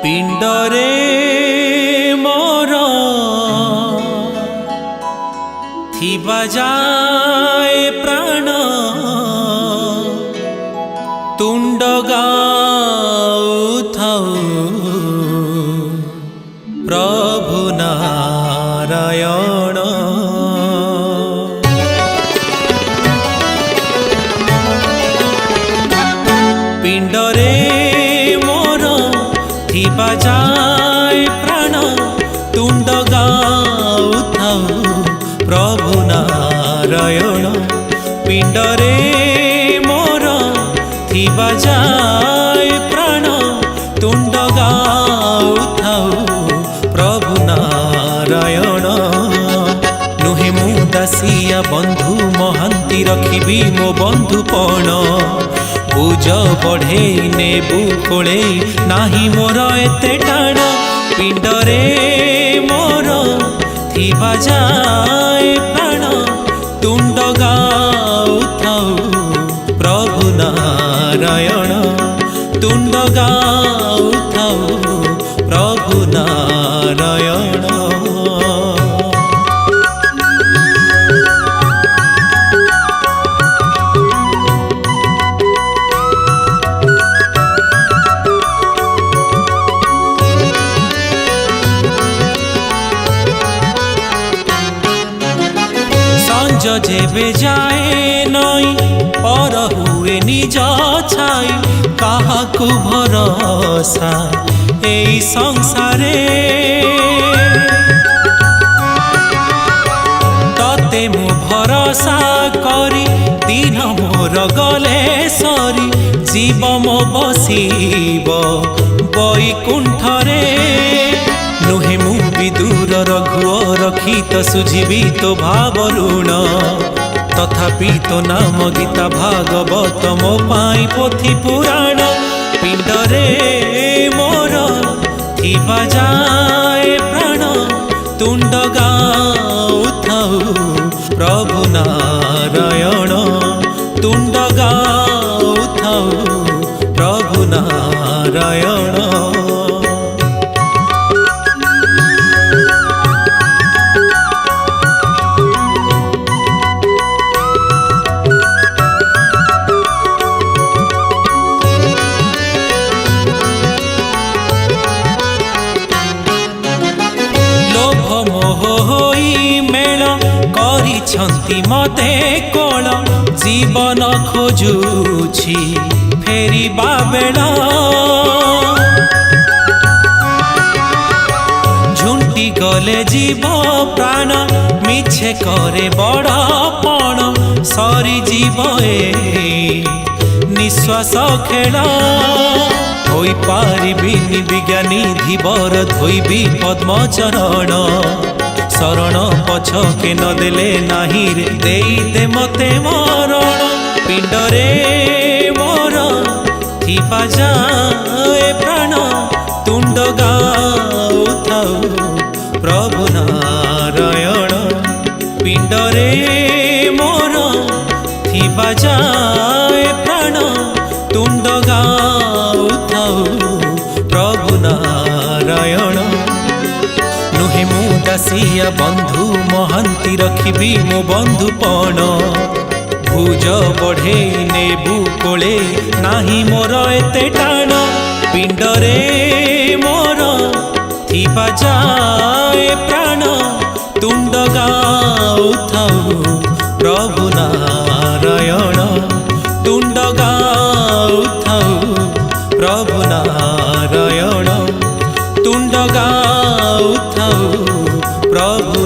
पिंडरे मोर थिबा जाए प्राण तुंड गाउथाउ प्रभु नारायण। पिंडरे मोर थिबा जाए प्राण तुंड गाउथाउ प्रभु नारायण। पिंडरे मोर थिबा जाए प्राण तुंड गाउथाउ प्रभु नारायण। नुहे मु दासिया बंधु महांती रखिबी मो बंधुपण बुझ बढ़े नेबु कोले नाही मोर एते टाण। पिंडरे मोर थिबा जाए प्राण तुंड गाउथाउ प्रभु नारायण। तुंड गाउथाउ प्रभु नारायण। जेबे जाए नई पर हुए निज छाई काहाकू भरोसा एई संसारे। तते मु भरोसा करी दिन मोर गले सरी जीव मो बसीब बैकुंठरे। नुहे मु विदुर रघुअ रखी तो सुझीबी तो भाव ऋण तथापि तो नाम गीता भागवत मो पाई पोथी पुराण। पिंडरे मोर थिबा जाए प्राण तुंड गाउथाउ प्रभु नारायण। तुंड गाउथाउ प्रभु नारायण। छंती मते कोण जीवन खोजुछि फेरिबा बेला। झुंटी गले जीव प्राण मिछे करे बड़पण सरी जीव ए निश्वास खेल। होई पारिबिनी विज्ञानी धीवर धोइबी पद्म चरण शरण पछके न देले नाही रे देई दे मते मरण। पिंडरे मोर थिबा जाए प्राण तुंड गाउथाउ प्रभु नारायण। पिंडरे मोर थिबा जाए प्राण तुंड गाउथाउ प्रभु नारायण। नुहे मु दासिया बंधु महांती रखिबी मो बंधुपण भुज बढ़े नेबु कोले नाही मोर एते टाण। पिंडरे मोर थिबा जाए प्राण तुंड गाउथाउ प्रभु नारायण। तुंड गाउथाउ प्रभु नारायण। तुंड गाउथाउ प्रभु